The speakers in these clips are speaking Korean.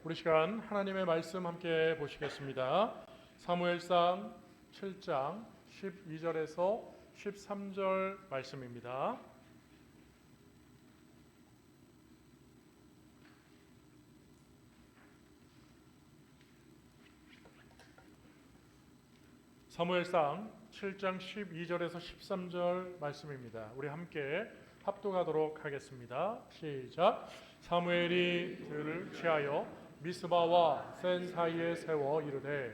우리 시간 하나님의 말씀 함께 보시겠습니다. 사무엘상 7장 12절에서 13절 말씀입니다. 사무엘상 7장 12절에서 13절 말씀입니다. 우리 함께 합독하도록 하겠습니다. 시작. 사무엘이 그를 취하여 미스바와 센 사이에 세워 이르되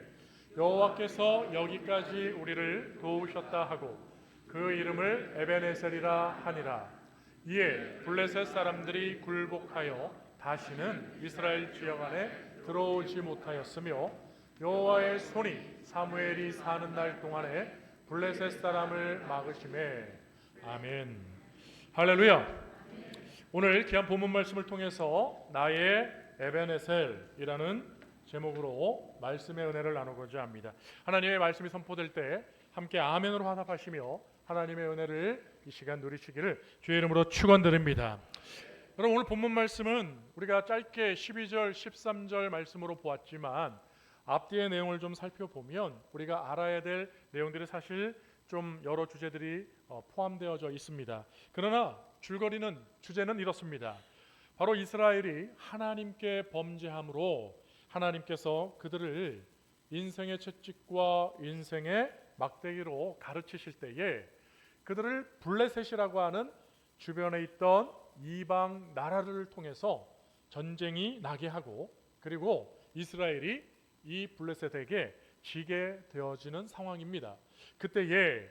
여호와께서 여기까지 우리를 도우셨다 하고 그 이름을 에베네셀이라 하니라. 이에 블레셋 사람들이 굴복하여 다시는 이스라엘 지역 안에 들어오지 못하였으며 여호와의 손이 사무엘이 사는 날 동안에 블레셋 사람을 막으심에. 아멘. 할렐루야. 오늘 귀한 본문 말씀을 통해서 나의 에베네셀이라는 제목으로 말씀의 은혜를 나누고자 합니다. 하나님의 말씀이 선포될 때 함께 아멘으로 화답하시며 하나님의 은혜를 이 시간 누리시기를 주의 이름으로 축원드립니다. 여러분, 오늘 본문 말씀은 우리가 짧게 12절 13절 말씀으로 보았지만 앞뒤의 내용을 좀 살펴보면 우리가 알아야 될 내용들이 사실 좀 여러 주제들이 포함되어져 있습니다. 그러나 줄거리는 주제는 이렇습니다. 바로 이스라엘이 하나님께 범죄함으로 하나님께서 그들을 인생의 채찍과 인생의 막대기로 가르치실 때에 그들을 블레셋이라고 하는 주변에 있던 이방 나라를 통해서 전쟁이 나게 하고 그리고 이스라엘이 이 블레셋에게 지게 되어지는 상황입니다. 그때에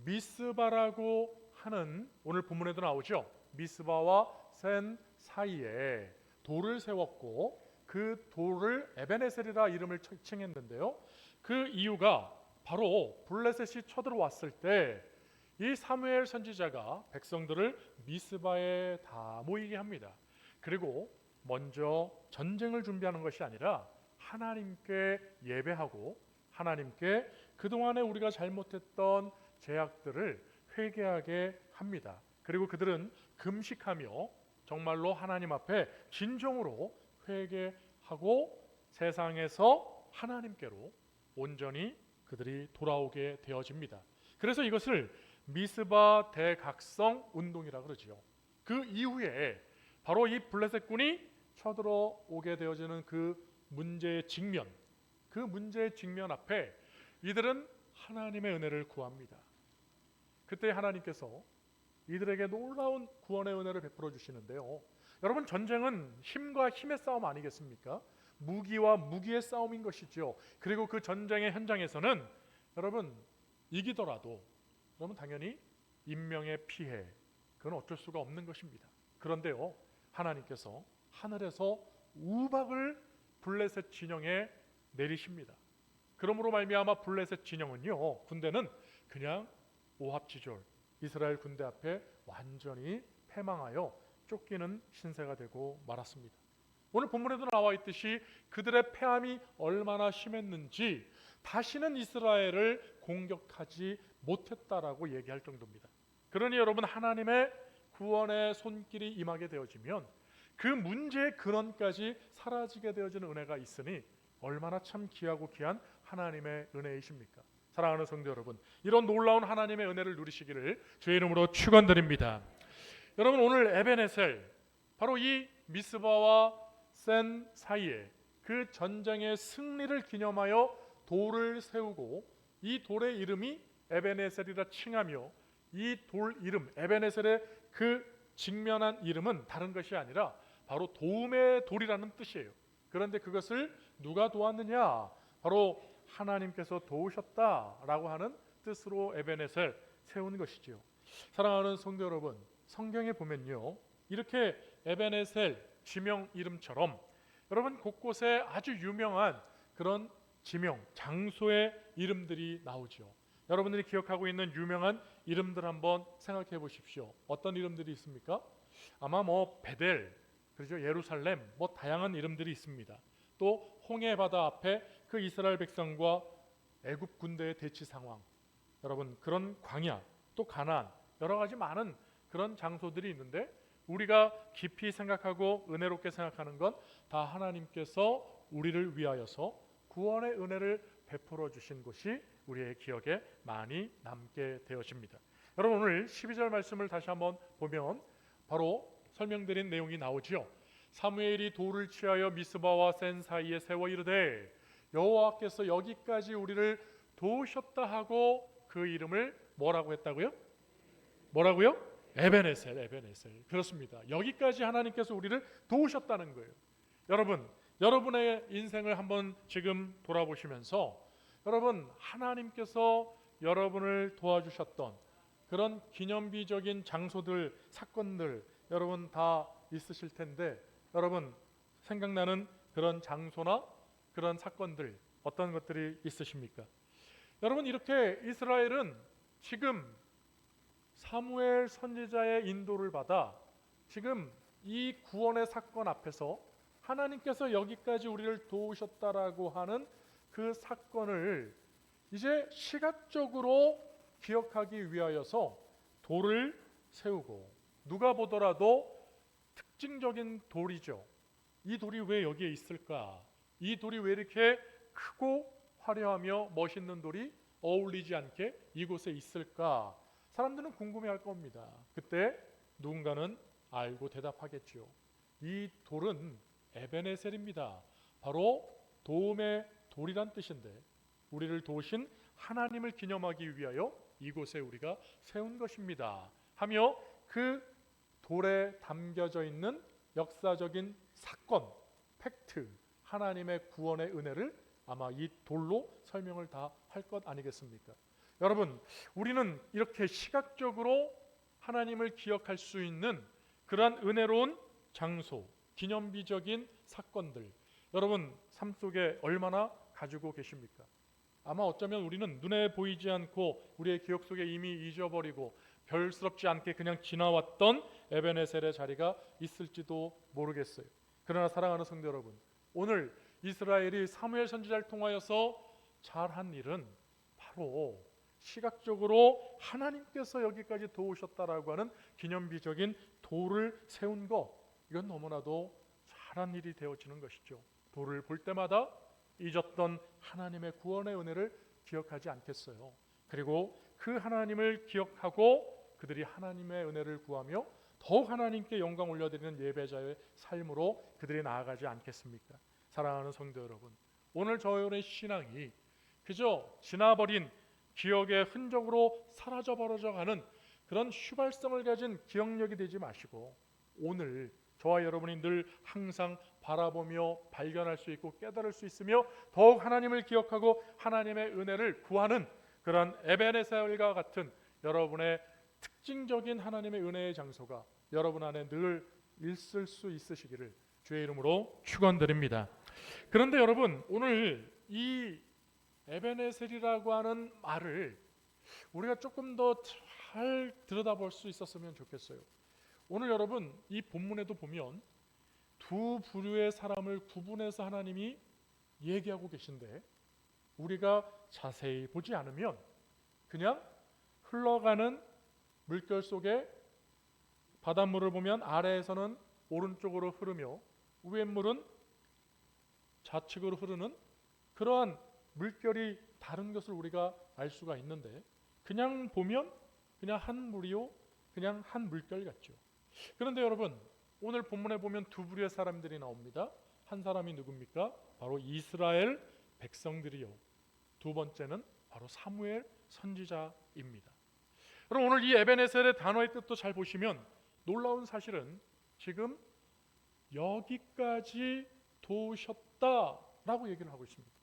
미스바라고 하는 오늘 본문에도 나오죠. 미스바와 센 사이에 돌을 세웠고 그 돌을 에베네셀이라 이름을 칭했는데요. 그 이유가 바로 블레셋이 쳐들어왔을 때 이 사무엘 선지자가 백성들을 미스바에 다 모이게 합니다. 그리고 먼저 전쟁을 준비하는 것이 아니라 하나님께 예배하고 하나님께 그동안에 우리가 잘못했던 죄악들을 회개하게 합니다. 그리고 그들은 금식하며 정말로 하나님 앞에 진정으로 회개하고 세상에서 하나님께로 온전히 그들이 돌아오게 되어집니다. 그래서 이것을 미스바 대각성 운동이라고 그러지요. 그 이후에 바로 이 블레셋군이 쳐들어오게 되어지는 그 문제의 직면, 그 문제의 직면 앞에 이들은 하나님의 은혜를 구합니다. 그때 하나님께서 이들에게 놀라운 구원의 은혜를 베풀어 주시는데요. 여러분, 전쟁은 힘과 힘의 싸움 아니겠습니까? 무기와 무기의 싸움인 것이죠. 그리고 그 전쟁의 현장에서는 여러분 이기더라도 여러분 당연히 인명의 피해, 그건 어쩔 수가 없는 것입니다. 그런데요, 하나님께서 하늘에서 우박을 블레셋 진영에 내리십니다. 그러므로 말미암아 블레셋 진영은요, 군대는 그냥 오합지졸 이스라엘 군대 앞에 완전히 패망하여 쫓기는 신세가 되고 말았습니다. 오늘 본문에도 나와 있듯이 그들의 패함이 얼마나 심했는지 다시는 이스라엘을 공격하지 못했다라고 얘기할 정도입니다. 그러니 여러분, 하나님의 구원의 손길이 임하게 되어지면 그 문제의 근원까지 사라지게 되어지는 은혜가 있으니 얼마나 참 귀하고 귀한 하나님의 은혜이십니까? 사랑하는 성도 여러분, 이런 놀라운 하나님의 은혜를 누리시기를 주의 이름으로 축원드립니다. 여러분, 오늘 에베네셀, 바로 이 미스바와 센 사이에 그 전쟁의 승리를 기념하여 돌을 세우고 이 돌의 이름이 에베네셀이라 칭하며 이 돌 이름 에베네셀의 그 직면한 이름은 다른 것이 아니라 바로 도움의 돌이라는 뜻이에요. 그런데 그것을 누가 도왔느냐? 바로 하나님께서 도우셨다라고 하는 뜻으로 에베네셀 세운 것이지요. 사랑하는 성도 여러분, 성경에 보면요, 이렇게 에베네셀 지명 이름처럼 여러분 곳곳에 아주 유명한 그런 지명, 장소의 이름들이 나오죠. 여러분들이 기억하고 있는 유명한 이름들 한번 생각해 보십시오. 어떤 이름들이 있습니까? 아마 베델, 그렇죠? 예루살렘, 다양한 이름들이 있습니다. 또 홍해 바다 앞에 그 이스라엘 백성과 애굽 군대의 대치 상황, 여러분 그런 광야, 또 가나안, 여러 가지 많은 그런 장소들이 있는데 우리가 깊이 생각하고 은혜롭게 생각하는 건 다 하나님께서 우리를 위하여서 구원의 은혜를 베풀어 주신 것이 우리의 기억에 많이 남게 되어집니다. 여러분 오늘 12절 말씀을 다시 한번 보면 바로 설명드린 내용이 나오지요. 사무엘이 돌을 취하여 미스바와 센 사이에 세워 이르되 여호와께서 여기까지 우리를 도우셨다 하고 그 이름을 뭐라고 했다고요? 뭐라고요? 에베네셀, 에베네셀. 그렇습니다. 여기까지 하나님께서 우리를 도우셨다는 거예요. 여러분, 여러분의 인생을 한번 지금 돌아보시면서 여러분 하나님께서 여러분을 도와주셨던 그런 기념비적인 장소들, 사건들 여러분 다 있으실 텐데 여러분 생각나는 그런 장소나 그런 사건들 어떤 것들이 있으십니까? 여러분 이렇게 이스라엘은 지금 사무엘 선지자의 인도를 받아 지금 이 구원의 사건 앞에서 하나님께서 여기까지 우리를 도우셨다라고 하는 그 사건을 이제 시각적으로 기억하기 위하여서 돌을 세우고 누가 보더라도 특징적인 돌이죠. 이 돌이 왜 여기에 있을까? 이 돌이 왜 이렇게 크고 화려하며 멋있는 돌이 어울리지 않게 이곳에 있을까? 사람들은 궁금해할 겁니다. 그때 누군가는 알고 대답하겠죠. 이 돌은 에베네셀입니다. 바로 도움의 돌이란 뜻인데 우리를 도우신 하나님을 기념하기 위하여 이곳에 우리가 세운 것입니다. 하며 그 돌에 담겨져 있는 역사적인 사건, 팩트, 하나님의 구원의 은혜를 아마 이 돌로 설명을 다 할 것 아니겠습니까? 여러분, 우리는 이렇게 시각적으로 하나님을 기억할 수 있는 그러한 은혜로운 장소, 기념비적인 사건들 여러분 삶 속에 얼마나 가지고 계십니까? 아마 어쩌면 우리는 눈에 보이지 않고 우리의 기억 속에 이미 잊어버리고 별스럽지 않게 그냥 지나왔던 에베네셀의 자리가 있을지도 모르겠어요. 그러나 사랑하는 성도 여러분, 오늘 이스라엘이 사무엘 선지자를 통하여서 잘한 일은 바로 시각적으로 하나님께서 여기까지 도우셨다라고 하는 기념비적인 돌을 세운 것, 이건 너무나도 잘한 일이 되어지는 것이죠. 돌을 볼 때마다 잊었던 하나님의 구원의 은혜를 기억하지 않겠어요. 그리고 그 하나님을 기억하고 그들이 하나님의 은혜를 구하며 더욱 하나님께 영광 올려드리는 예배자의 삶으로 그들이 나아가지 않겠습니까? 사랑하는 성도 여러분, 오늘 저의 신앙이 그저 지나버린 기억의 흔적으로 사라져버려 가는 그런 휘발성을 가진 기억력이 되지 마시고 오늘 저와 여러분이 늘 항상 바라보며 발견할 수 있고 깨달을 수 있으며 더욱 하나님을 기억하고 하나님의 은혜를 구하는 그런 에베네셀과 같은 여러분의 특징적인 하나님의 은혜의 장소가 여러분 안에 늘 있을 수 있으시기를 주의 이름으로 축원드립니다. 그런데 여러분 오늘 이 에베네셀이라고 하는 말을 우리가 조금 더 잘 들여다볼 수 있었으면 좋겠어요. 오늘 여러분 이 본문에도 보면 두 부류의 사람을 구분해서 하나님이 얘기하고 계신데 우리가 자세히 보지 않으면 그냥 흘러가는 물결 속에 바닷물을 보면 아래에서는 오른쪽으로 흐르며 위에 물은 좌측으로 흐르는 그러한 물결이 다른 것을 우리가 알 수가 있는데 그냥 보면 그냥 한 물이요 그냥 한 물결 같죠. 그런데 여러분 오늘 본문에 보면 두 부류의 사람들이 나옵니다. 한 사람이 누굽니까? 바로 이스라엘 백성들이요. 두 번째는 바로 사무엘 선지자입니다. 그럼 오늘 이 에베네셀의 단어의 뜻도 잘 보시면 놀라운 사실은 지금 여기까지 도우셨다라고 얘기를 하고 있습니다.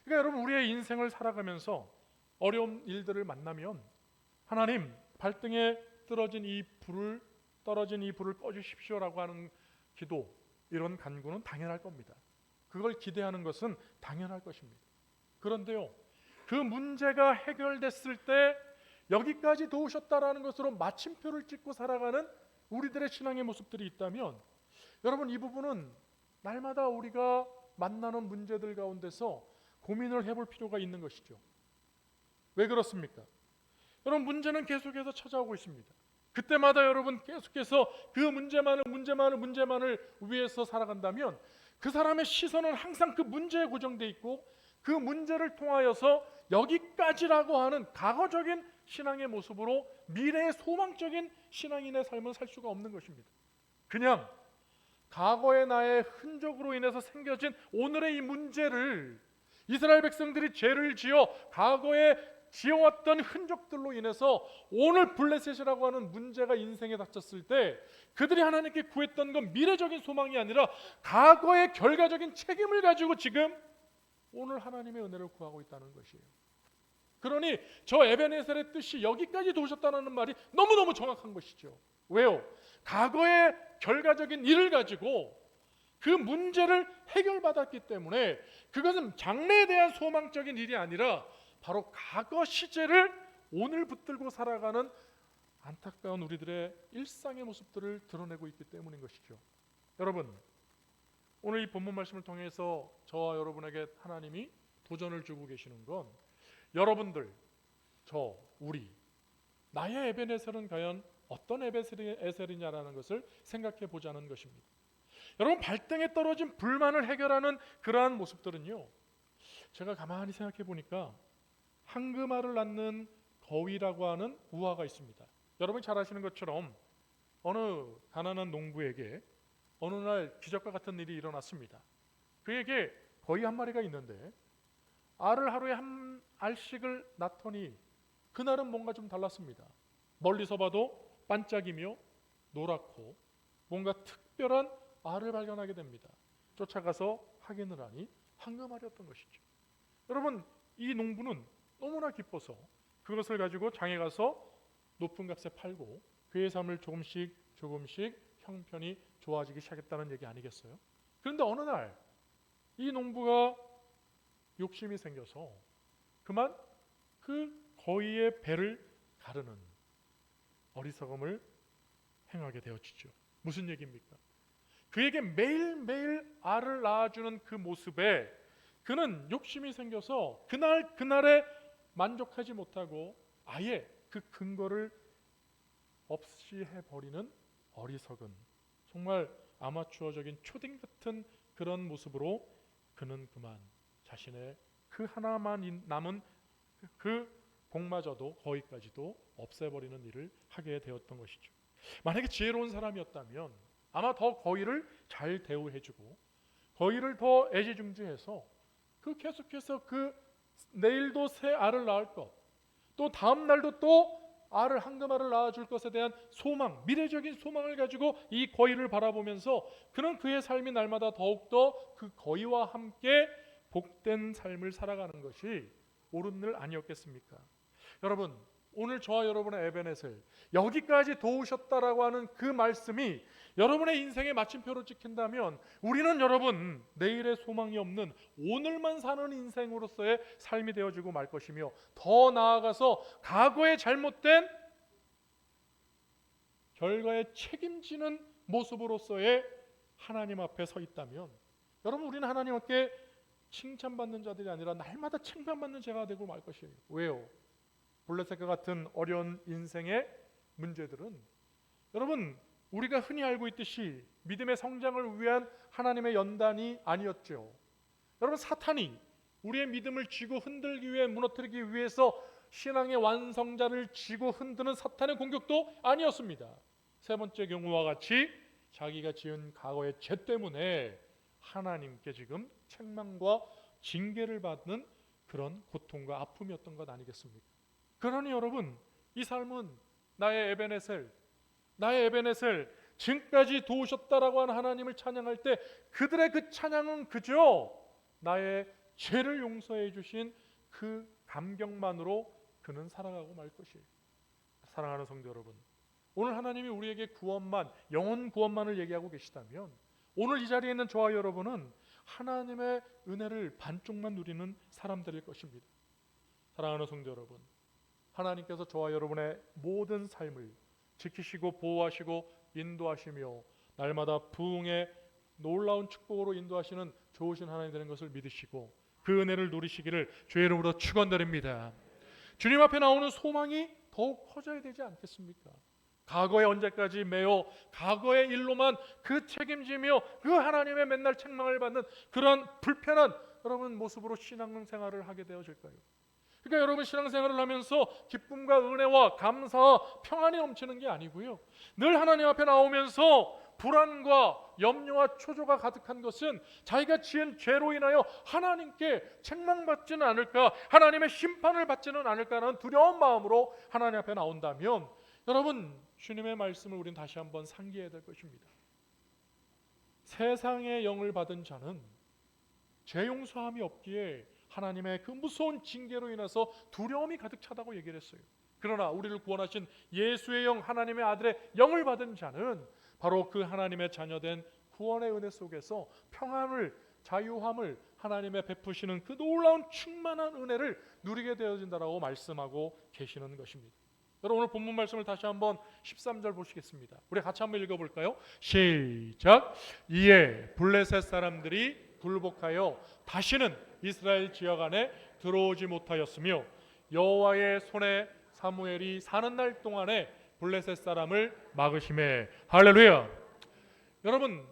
그러니까 여러분 우리의 인생을 살아가면서 어려운 일들을 만나면 하나님 발등에 떨어진 이 불을 꺼주십시오라고 하는 기도 이런 간구는 당연할 겁니다. 그걸 기대하는 것은 당연할 것입니다. 그런데요 그 문제가 해결됐을 때 여기까지 도우셨다라는 것으로 마침표를 찍고 살아가는 우리들의 신앙의 모습들이 있다면 여러분 이 부분은 날마다 우리가 만나는 문제들 가운데서 고민을 해볼 필요가 있는 것이죠. 왜 그렇습니까? 여러분 문제는 계속해서 찾아오고 있습니다. 그때마다 여러분 계속해서 그 문제만을 위해서 살아간다면 그 사람의 시선은 항상 그 문제에 고정돼 있고 그 문제를 통하여서 여기까지라고 하는 과거적인 신앙의 모습으로 미래의 소망적인 신앙인의 삶을 살 수가 없는 것입니다. 그냥 과거의 나의 흔적으로 인해서 생겨진 오늘의 이 문제를, 이스라엘 백성들이 죄를 지어 과거에 지어왔던 흔적들로 인해서 오늘 블레셋이라고 하는 문제가 인생에 닥쳤을 때 그들이 하나님께 구했던 건 미래적인 소망이 아니라 과거의 결과적인 책임을 가지고 지금 오늘 하나님의 은혜를 구하고 있다는 것이에요. 그러니 저 에베네셀의 뜻이 여기까지 도우셨다는 말이 너무너무 정확한 것이죠. 왜요? 과거의 결과적인 일을 가지고 그 문제를 해결받았기 때문에 그것은 장래에 대한 소망적인 일이 아니라 바로 과거 시제를 오늘 붙들고 살아가는 안타까운 우리들의 일상의 모습들을 드러내고 있기 때문인 것이죠. 여러분, 오늘 이 본문 말씀을 통해서 저와 여러분에게 하나님이 도전을 주고 계시는 건 여러분들, 우리, 나의 에베네셀은 과연 어떤 에베네셀이냐라는 것을 생각해 보자는 것입니다. 여러분, 발등에 떨어진 불만을 해결하는 그러한 모습들은요, 제가 가만히 생각해 보니까 황금알을 낳는 거위라고 하는 우화가 있습니다. 여러분 잘 아시는 것처럼 어느 가난한 농부에게 어느 날 기적과 같은 일이 일어났습니다. 그에게 거위 한 마리가 있는데 알을 하루에 한 알씩을 낳더니 그날은 뭔가 좀 달랐습니다. 멀리서 봐도 반짝이며 노랗고 뭔가 특별한 알을 발견하게 됩니다. 쫓아가서 확인을 하니 황금알이었던 것이죠. 여러분, 이 농부는 너무나 기뻐서 그것을 가지고 장에 가서 높은 값에 팔고 그의 삶을 조금씩 형편이 좋아지기 시작했다는 얘기 아니겠어요? 그런데 어느 날 이 농부가 욕심이 생겨서 그만 그 거위의 배를 가르는 어리석음을 행하게 되어지죠. 무슨 얘기입니까? 그에게 매일매일 알을 낳아주는 그 모습에 그는 욕심이 생겨서 그날에 만족하지 못하고 아예 그 근거를 없이 해버리는 어리석은, 정말 아마추어적인 초딩 같은 그런 모습으로 그는 그만 자신의 그 하나만 남은 그 복마저도 거위까지도 없애버리는 일을 하게 되었던 것이죠. 만약에 지혜로운 사람이었다면 아마 더 거위를 잘 대우해주고 거위를 더 애지중지해서 계속해서 내일도 새 알을 낳을 것, 또 다음 날도 또 알을 황금알을 낳아줄 것에 대한 소망, 미래적인 소망을 가지고 이 거위를 바라보면서 그는 그의 삶이 날마다 더욱더 그 거위와 함께 복된 삶을 살아가는 것이 옳은 일 아니었겠습니까? 여러분, 오늘 저와 여러분의 에베네셀, 여기까지 도우셨다라고 하는 그 말씀이 여러분의 인생의 마침표로 찍힌다면 우리는 여러분 내일의 소망이 없는 오늘만 사는 인생으로서의 삶이 되어지고 말 것이며, 더 나아가서 과거의 잘못된 결과에 책임지는 모습으로서의 하나님 앞에 서 있다면 여러분, 우리는 하나님께 칭찬받는 자들이 아니라 날마다 칭찬받는 자가 되고 말 것이에요. 왜요? 블레셋과 같은 어려운 인생의 문제들은 여러분, 우리가 흔히 알고 있듯이 믿음의 성장을 위한 하나님의 연단이 아니었죠. 여러분, 사탄이 우리의 믿음을 쥐고 흔들기 위해, 무너뜨리기 위해서 신앙의 완성자를 쥐고 흔드는 사탄의 공격도 아니었습니다. 세 번째 경우와 같이 자기가 지은 과거의 죄 때문에 하나님께 지금 책망과 징계를 받는 그런 고통과 아픔이었던 것 아니겠습니까? 그러니 여러분, 이 삶은 나의 에베네셀, 지금까지 도우셨다라고 하는 하나님을 찬양할 때 그들의 그 찬양은 그저 나의 죄를 용서해 주신 그 감격만으로 그는 살아가고 말 것이에요. 사랑하는 성도 여러분, 오늘 하나님이 우리에게 구원만, 영혼 구원만을 얘기하고 계시다면 오늘 이 자리에 있는 저와 여러분은 하나님의 은혜를 반쪽만 누리는 사람들일 것입니다. 사랑하는 성도 여러분, 하나님께서 저와 여러분의 모든 삶을 지키시고 보호하시고 인도하시며 날마다 부흥의 놀라운 축복으로 인도하시는 좋으신 하나님 되는 것을 믿으시고 그 은혜를 누리시기를 주의 이름으로 축원드립니다. 주님 앞에 나오는 소망이 더욱 커져야 되지 않겠습니까? 과거에 언제까지 매여 과거의 일로만 그 책임지며 그 하나님의 맨날 책망을 받는 그러한 불편한 여러분 모습으로 신앙생활을 하게 되어질까요? 그러니까 여러분 신앙생활을 하면서 기쁨과 은혜와 감사와 평안이 넘치는 게 아니고요, 늘 하나님 앞에 나오면서 불안과 염려와 초조가 가득한 것은 자기가 지은 죄로 인하여 하나님께 책망받지는 않을까, 하나님의 심판을 받지는 않을까라는 두려운 마음으로 하나님 앞에 나온다면 여러분 주님의 말씀을 우리는 다시 한번 상기해야 될 것입니다. 세상의 영을 받은 자는 죄 용서함이 없기에 하나님의 그 무서운 징계로 인해서 두려움이 가득 차다고 얘기를 했어요. 그러나 우리를 구원하신 예수의 영, 하나님의 아들의 영을 받은 자는 바로 그 하나님의 자녀된 구원의 은혜 속에서 평안을, 자유함을 하나님의 베푸시는 그 놀라운 충만한 은혜를 누리게 되어진다라고 말씀하고 계시는 것입니다. 여러분 오늘 본문 말씀을 다시 한번 13절 보시겠습니다. 우리 같이 한번 읽어볼까요? 시작. 이에 블레셋 사람들이 굴복하여 다시는 이스라엘 지역 안에 들어오지 못하였으며 여호와의 손에 사무엘이 사는 날 동안에 블레셋 사람을 막으심에. 할렐루야. 여러분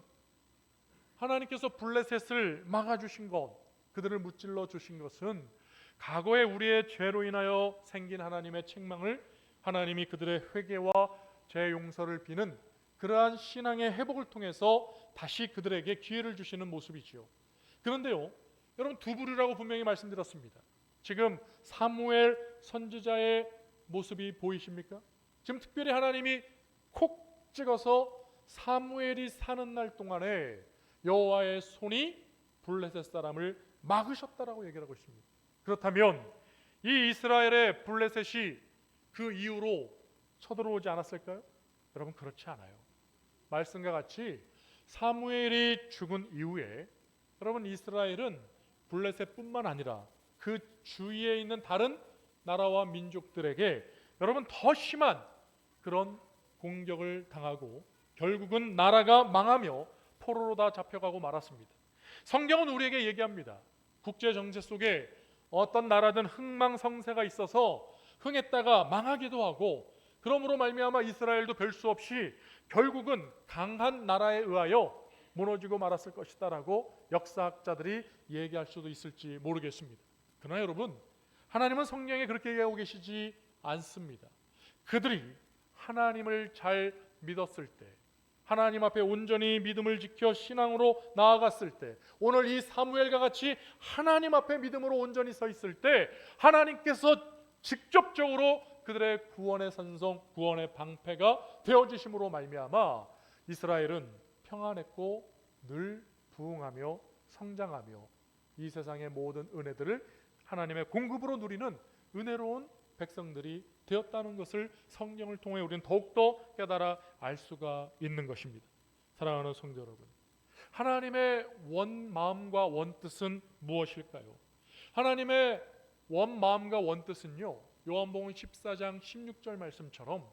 하나님께서 블레셋을 막아주신 것, 그들을 무찔러 주신 것은 과거에 우리의 죄로 인하여 생긴 하나님의 책망을 하나님이 그들의 회개와 죄 용서를 비는 그러한 신앙의 회복을 통해서 다시 그들에게 기회를 주시는 모습이지요. 그런데요, 여러분 두 부류라고 분명히 말씀드렸습니다. 지금 사무엘 선지자의 모습이 보이십니까? 지금 특별히 하나님이 콕 찍어서 사무엘이 사는 날 동안에 여호와의 손이 블레셋 사람을 막으셨다라고 얘기를 하고 있습니다. 그렇다면 이 이스라엘의 블레셋이 그 이후로 쳐들어오지 않았을까요? 여러분 그렇지 않아요. 말씀과 같이 사무엘이 죽은 이후에 여러분 이스라엘은 블레셋뿐만 아니라 그 주위에 있는 다른 나라와 민족들에게 여러분 더 심한 그런 공격을 당하고 결국은 나라가 망하며 포로로 다 잡혀가고 말았습니다. 성경은 우리에게 얘기합니다. 국제 정세 속에 어떤 나라든 흥망성쇠가 있어서 흥했다가 망하기도 하고, 그러므로 말미암아 이스라엘도 별 수 없이 결국은 강한 나라에 의하여 무너지고 말았을 것이다라고 역사학자들이 얘기할 수도 있을지 모르겠습니다. 그러나 여러분 하나님은 성경에 그렇게 얘기하고 계시지 않습니다. 그들이 하나님을 잘 믿었을 때, 하나님 앞에 온전히 믿음을 지켜 신앙으로 나아갔을 때, 오늘 이 사무엘과 같이 하나님 앞에 믿음으로 온전히 서 있을 때 하나님께서 직접적으로 그들의 구원의 선성, 구원의 방패가 되어주심으로 말미암아 이스라엘은 평안했고 늘 부흥하며 성장하며 이 세상의 모든 은혜들을 하나님의 공급으로 누리는 은혜로운 백성들이 되었다는 것을 성경을 통해 우리는 더욱더 깨달아 알 수가 있는 것입니다. 사랑하는 성도 여러분, 하나님의 원 마음과 원 뜻은 무엇일까요? 하나님의 원 마음과 원 뜻은요, 요한복음 14장 16절 말씀처럼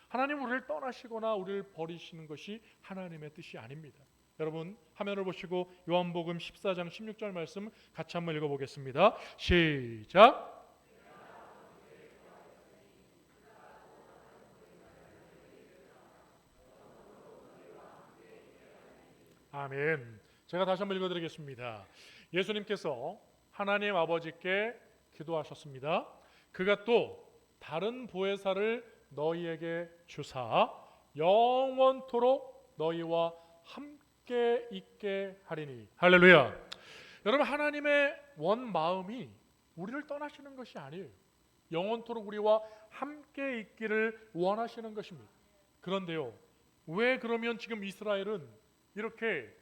하나님 우리를 떠나시거나 우리를 버리시는 것이 하나님의 뜻이 아닙니다. 여러분 화면을 보시고 요한복음 14장 16절 말씀 같이 한번 읽어보겠습니다. 시작. 아멘. 제가 다시 한번 읽어드리겠습니다. 예수님께서 하나님 아버지께 기도하셨습니다. 그가 또 다른 보혜사를 너희에게 주사 영원토록 너희와 함께 있게 하리니. 할렐루야. 여러분 하나님의 원 마음이 우리를 떠나시는 것이 아니에요. 영원토록 우리와 함께 있기를 원하시는 것입니다. 그런데요, 왜 그러면 지금 이스라엘은 이렇게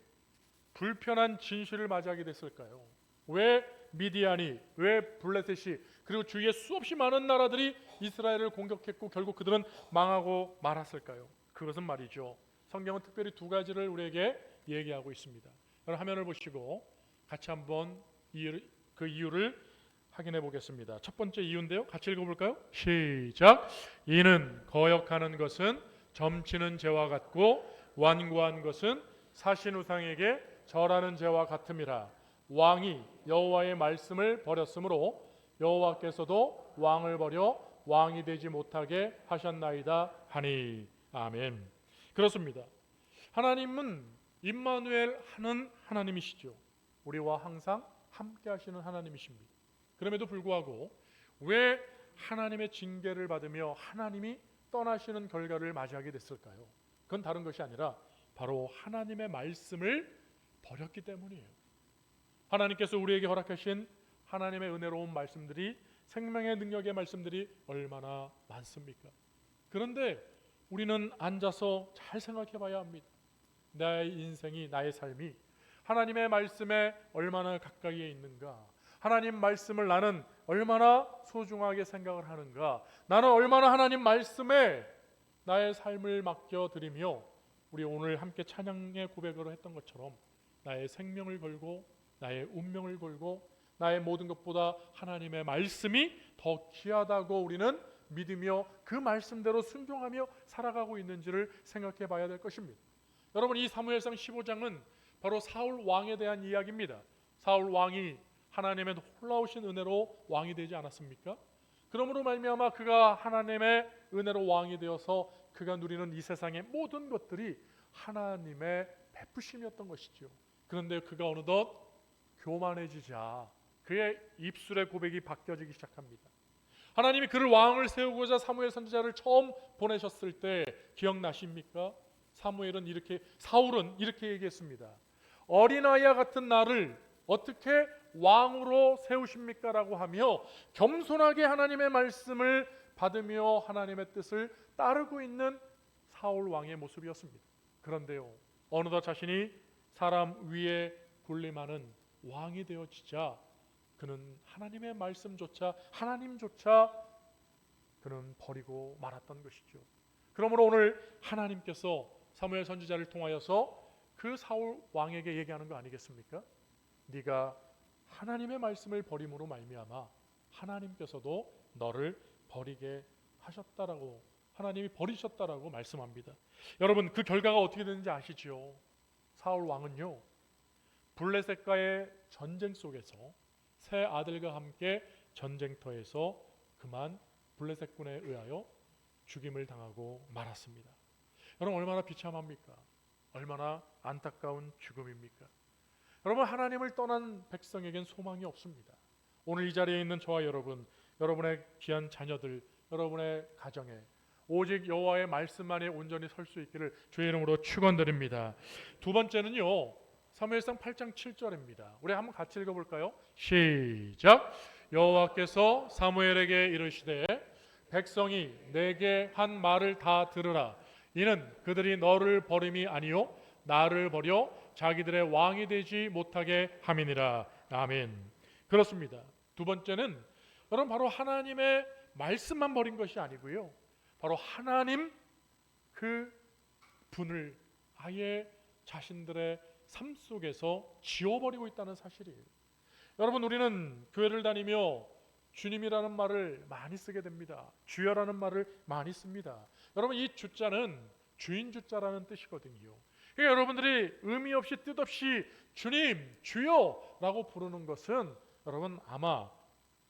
불편한 진실을 맞이하게 됐을까요? 왜 미디안이, 왜 블레셋이, 그리고 주위에 수없이 많은 나라들이 이스라엘을 공격했고 결국 그들은 망하고 말았을까요? 그것은 말이죠, 성경은 특별히 두 가지를 우리에게 얘기하고 있습니다. 여러분 화면을 보시고 같이 한번 그 이유를 확인해 보겠습니다. 첫 번째 이유인데요, 같이 읽어볼까요? 시작. 이는 거역하는 것은 점치는 죄와 같고 완고한 것은 사신 우상에게 절하는 죄와 같음이라. 왕이 여호와의 말씀을 버렸으므로 여호와께서도 왕을 버려 왕이 되지 못하게 하셨나이다 하니. 아멘. 그렇습니다. 하나님은 임마누엘 하는 하나님이시죠. 우리와 항상 함께 하시는 하나님이십니다. 그럼에도 불구하고 왜 하나님의 징계를 받으며 하나님이 떠나시는 결과를 맞이하게 됐을까요? 그건 다른 것이 아니라 바로 하나님의 말씀을 버렸기 때문이에요. 하나님께서 우리에게 허락하신 하나님의 은혜로운 말씀들이, 생명의 능력의 말씀들이 얼마나 많습니까? 그런데 우리는 앉아서 잘 생각해 봐야 합니다. 나의 인생이, 나의 삶이 하나님의 말씀에 얼마나 가까이에 있는가? 하나님 말씀을 나는 얼마나 소중하게 생각을 하는가? 나는 얼마나 하나님 말씀에 나의 삶을 맡겨드리며, 우리 오늘 함께 찬양의 고백으로 했던 것처럼 나의 생명을 걸고 나의 운명을 걸고 나의 모든 것보다 하나님의 말씀이 더 귀하다고 우리는 믿으며 그 말씀대로 순종하며 살아가고 있는지를 생각해 봐야 될 것입니다. 여러분, 이 사무엘상 15장은 바로 사울 왕에 대한 이야기입니다. 사울 왕이 하나님의 놀라우신 은혜로 왕이 되지 않았습니까? 그러므로 말미암아 그가 하나님의 은혜로 왕이 되어서 그가 누리는 이 세상의 모든 것들이 하나님의 베푸심이었던 것이죠. 그런데 그가 어느덧 교만해지자 그의 입술의 고백이 바뀌어지기 시작합니다. 하나님이 그를 왕을 세우고자 사무엘 선지자를 처음 보내셨을 때 기억나십니까? 사울은 이렇게 얘기했습니다. 어린아이와 같은 나를 어떻게 왕으로 세우십니까? 라고 하며 겸손하게 하나님의 말씀을 받으며 하나님의 뜻을 따르고 있는 사울 왕의 모습이었습니다. 그런데요, 어느덧 자신이 사람 위에 군림하는 왕이 되어지자 그는 하나님의 말씀조차, 하나님조차 그는 버리고 말았던 것이죠. 그러므로 오늘 하나님께서 사무엘 선지자를 통하여서 그 사울 왕에게 얘기하는 거 아니겠습니까? 네가 하나님의 말씀을 버림으로 말미암아 하나님께서도 너를 버리게 하셨다라고, 하나님이 버리셨다라고 말씀합니다. 여러분, 그 결과가 어떻게 되는지 아시죠? 사울 왕은요, 블레셋과의 전쟁 속에서 세 아들과 함께 전쟁터에서 그만 블레셋군에 의하여 죽임을 당하고 말았습니다. 여러분, 얼마나 비참합니까? 얼마나 안타까운 죽음입니까? 여러분, 하나님을 떠난 백성에겐 소망이 없습니다. 오늘 이 자리에 있는 저와 여러분, 여러분의 귀한 자녀들, 여러분의 가정에 오직 여호와의 말씀만에 온전히 설 수 있기를 주의 이름으로 축원드립니다. 두 번째는요, 사무엘상 8장 7절입니다. 우리 한번 같이 읽어볼까요? 시작. 여호와께서 사무엘에게 이르시되 백성이 내게 한 말을 다 들으라. 이는 그들이 너를 버림이 아니요 나를 버려 자기들의 왕이 되지 못하게 함이니라. 아멘. 그렇습니다. 두 번째는 여러분, 바로 하나님의 말씀만 버린 것이 아니고요, 바로 하나님 그 분을 아예 자신들의 삶 속에서 지워버리고 있다는 사실이에요. 여러분, 우리는 교회를 다니며 주님이라는 말을 많이 쓰게 됩니다. 주여라는 말을 많이 씁니다. 여러분, 이 주자는 주인 주자라는 뜻이거든요. 그러니까 여러분들이 의미 없이 뜻 없이 주님, 주여라고 부르는 것은 여러분 아마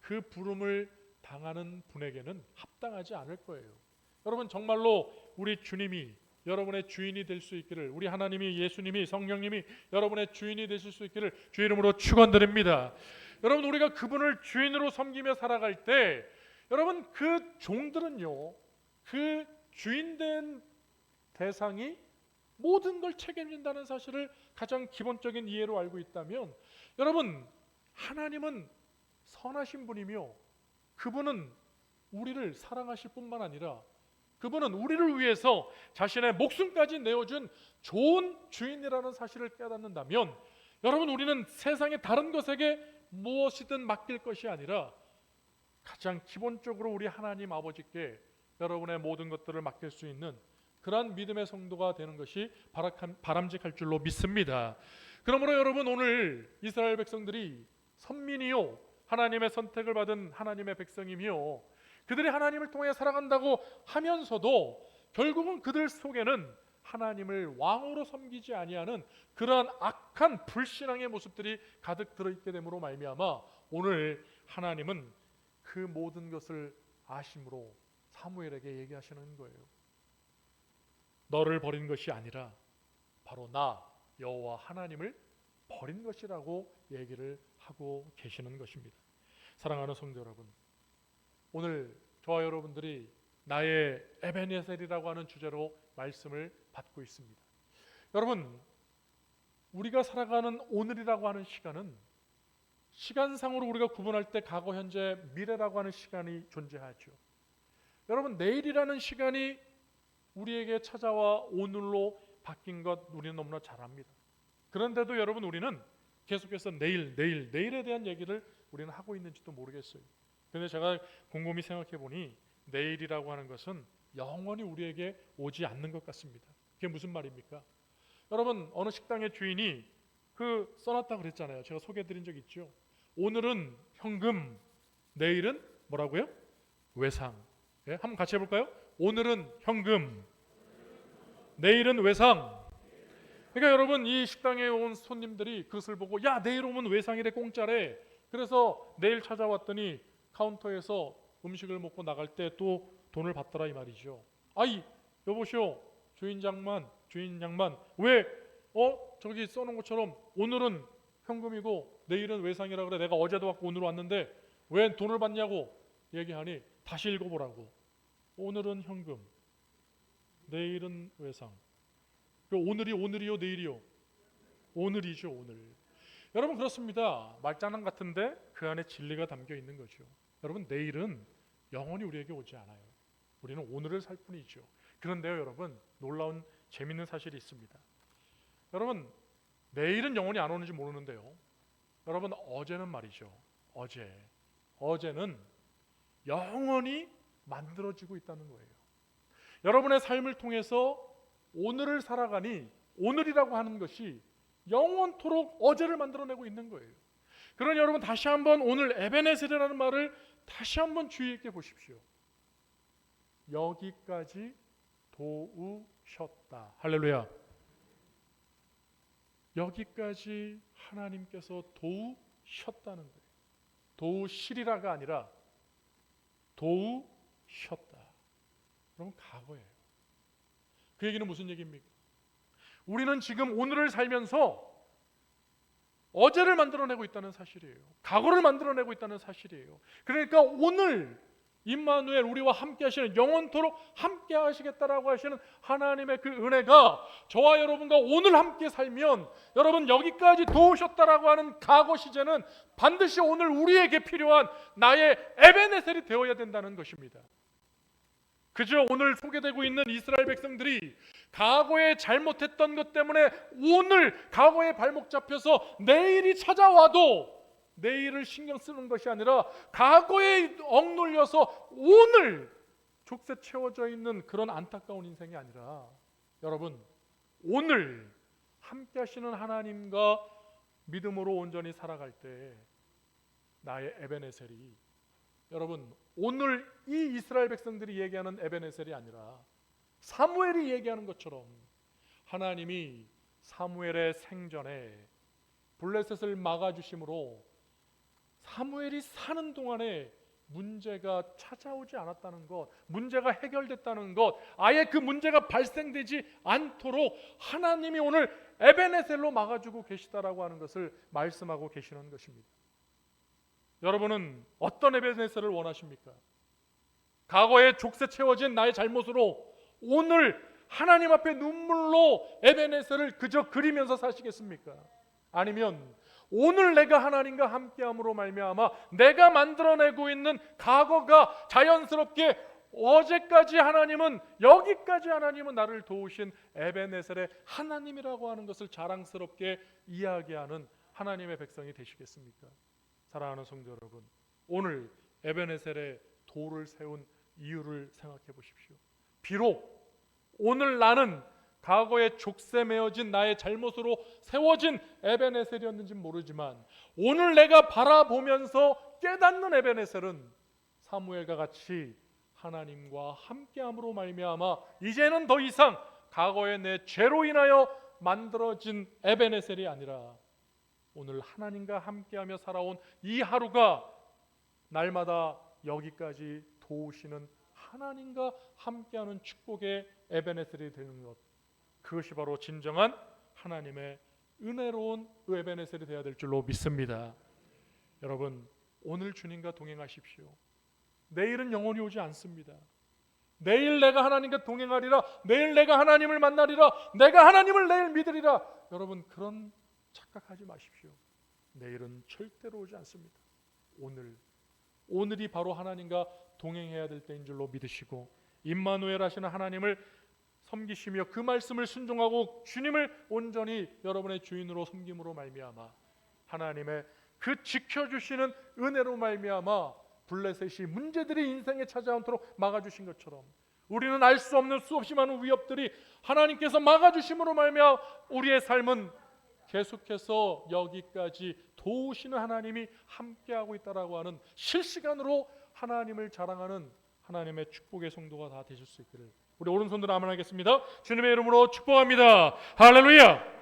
그 부름을 당하는 분에게는 합당하지 않을 거예요. 여러분, 정말로 우리 주님이 여러분의 주인이 될 수 있기를, 우리 하나님이, 예수님이, 성령님이 여러분의 주인이 되실 수 있기를 주의 이름으로 축원드립니다. 여러분, 우리가 그분을 주인으로 섬기며 살아갈 때 여러분, 그 종들은요, 그 주인된 대상이 모든 걸 책임진다는 사실을 가장 기본적인 이해로 알고 있다면, 여러분, 하나님은 선하신 분이며 그분은 우리를 사랑하실 뿐만 아니라 그분은 우리를 위해서 자신의 목숨까지 내어준 좋은 주인이라는 사실을 깨닫는다면, 여러분, 우리는 세상의 다른 것에게 무엇이든 맡길 것이 아니라 가장 기본적으로 우리 하나님 아버지께 여러분의 모든 것들을 맡길 수 있는 그러한 믿음의 성도가 되는 것이 바람직할 줄로 믿습니다. 그러므로 여러분, 오늘 이스라엘 백성들이 선민이요, 하나님의 선택을 받은 하나님의 백성이며 그들이 하나님을 통해 살아간다고 하면서도 결국은 그들 속에는 하나님을 왕으로 섬기지 아니하는 그러한 악한 불신앙의 모습들이 가득 들어있게 됨으로 말미암아 오늘 하나님은 그 모든 것을 아심으로 사무엘에게 얘기하시는 거예요. 너를 버린 것이 아니라 바로 나 여호와 하나님을 버린 것이라고 얘기를 하고 계시는 것입니다. 사랑하는 성도 여러분, 오늘 저와 여러분들이 나의 에베네셀이라고 하는 주제로 말씀을 받고 있습니다. 여러분, 우리가 살아가는 오늘이라고 하는 시간은 시간상으로 우리가 구분할 때 과거, 현재, 미래라고 하는 시간이 존재하죠. 여러분, 내일이라는 시간이 우리에게 찾아와 오늘로 바뀐 것 우리는 너무나 잘 압니다. 그런데도 여러분, 우리는 계속해서 내일에 대한 얘기를 우리는 하고 있는지도 모르겠어요. 그런데 제가 곰곰이 생각해 보니 내일이라고 하는 것은 영원히 우리에게 오지 않는 것 같습니다. 그게 무슨 말입니까? 여러분, 어느 식당의 주인이 써놨다고 그랬잖아요. 제가 소개해드린 적 있죠. 오늘은 현금, 내일은 뭐라고요? 외상. 예? 한번 같이 해볼까요? 오늘은 현금, 내일은 외상. 그러니까 여러분, 이 식당에 온 손님들이 그것을 보고 야, 내일 오면 외상이래, 공짜래. 그래서 내일 찾아왔더니 카운터에서 음식을 먹고 나갈 때 또 돈을 받더라 이 말이죠. 아이, 여보시오, 주인 양반, 왜 저기 써놓은 것처럼 오늘은 현금이고 내일은 외상이라 그래. 내가 어제도 왔고 오늘 왔는데 왜 돈을 받냐고 얘기하니 다시 읽어보라고. 오늘은 현금, 내일은 외상. 오늘이요, 내일이요? 오늘이죠, 오늘. 여러분, 그렇습니다. 말장난 같은데 그 안에 진리가 담겨 있는 거죠. 여러분, 내일은 영원히 우리에게 오지 않아요. 우리는 오늘을 살 뿐이죠. 그런데요, 여러분, 놀라운 재밌는 사실이 있습니다. 여러분, 내일은 영원히 안 오는지 모르는데요, 여러분, 어제는 말이죠, 어제는 영원히 만들어지고 있다는 거예요. 여러분의 삶을 통해서 오늘을 살아가니 오늘이라고 하는 것이 영원토록 어제를 만들어내고 있는 거예요. 그러니 여러분, 다시 한번 오늘 에베네셀이라는 말을 다시 한번 주의 있게 보십시오. 여기까지 도우셨다. 할렐루야. 여기까지 하나님께서 도우셨다는 거예요. 도우시리라가 아니라 도우셨다. 그럼 과거예요. 그 얘기는 무슨 얘기입니까? 우리는 지금 오늘을 살면서 어제를 만들어내고 있다는 사실이에요. 과거를 만들어내고 있다는 사실이에요. 그러니까 오늘 임마누엘, 우리와 함께 하시는, 영원토록 함께 하시겠다라고 하시는 하나님의 그 은혜가 저와 여러분과 오늘 함께 살면, 여러분, 여기까지 도우셨다라고 하는 과거 시제는 반드시 오늘 우리에게 필요한 나의 에베네셀이 되어야 된다는 것입니다. 그저 오늘 소개되고 있는 이스라엘 백성들이 과거에 잘못했던 것 때문에 오늘 과거에 발목 잡혀서 내일이 찾아와도 내일을 신경 쓰는 것이 아니라 과거에 억눌려서 오늘 족쇄 채워져 있는 그런 안타까운 인생이 아니라, 여러분, 오늘 함께 하시는 하나님과 믿음으로 온전히 살아갈 때 나의 에베네셀이, 여러분, 오늘 이 이스라엘 백성들이 얘기하는 에베네셀이 아니라 사무엘이 얘기하는 것처럼 하나님이 사무엘의 생전에 블레셋을 막아주심으로 사무엘이 사는 동안에 문제가 찾아오지 않았다는 것, 문제가 해결됐다는 것, 아예 그 문제가 발생되지 않도록 하나님이 오늘 에베네셀로 막아주고 계시다라고 하는 것을 말씀하고 계시는 것입니다. 여러분은 어떤 에베네셀을 원하십니까? 과거에 족쇄 채워진 나의 잘못으로 오늘 하나님 앞에 눈물로 에베네셀을 그저 그리면서 사시겠습니까? 아니면 오늘 내가 하나님과 함께함으로 말미암아 내가 만들어내고 있는 과거가 자연스럽게 어제까지 하나님은, 여기까지 하나님은 나를 도우신 에베네셀의 하나님이라고 하는 것을 자랑스럽게 이야기하는 하나님의 백성이 되시겠습니까? 사랑하는 성도 여러분, 오늘 에베네셀의 돌을 세운 이유를 생각해 보십시오. 비록 오늘 나는 과거에 족쇄 메어진 나의 잘못으로 세워진 에베네셀이었는지 모르지만 오늘 내가 바라보면서 깨닫는 에베네셀은 사무엘과 같이 하나님과 함께함으로 말미암아 이제는 더 이상 과거의 내 죄로 인하여 만들어진 에베네셀이 아니라 오늘 하나님과 함께하며 살아온 이 하루가 날마다 여기까지 도우시는 하나님과 함께하는 축복의 에베네셀이 되는 것, 그것이 바로 진정한 하나님의 은혜로운 에베네셀이 되어야 될 줄로 믿습니다. 여러분, 오늘 주님과 동행하십시오. 내일은 영원히 오지 않습니다. 내일 내가 하나님과 동행하리라, 내일 내가 하나님을 만나리라, 내가 하나님을 내일 믿으리라. 여러분, 그런 착각하지 마십시오. 내일은 절대로 오지 않습니다. 오늘이 바로 하나님과 동행해야 될 때인 줄로 믿으시고, 임마누엘 하시는 하나님을 섬기시며 그 말씀을 순종하고 주님을 온전히 여러분의 주인으로 섬김으로 말미암아 하나님의 그 지켜주시는 은혜로 말미암아 블레셋이 문제들이 인생에 찾아오도록 막아주신 것처럼, 우리는 알 수 없는 수없이 많은 위협들이 하나님께서 막아주심으로 말미암아 우리의 삶은 계속해서 여기까지 도우시는 하나님이 함께하고 있다라고 하는, 실시간으로 하나님을 자랑하는 하나님의 축복의 성도가 다 되실 수 있기를, 우리 오른손으로 아멘 하겠습니다. 주님의 이름으로 축복합니다. 할렐루야.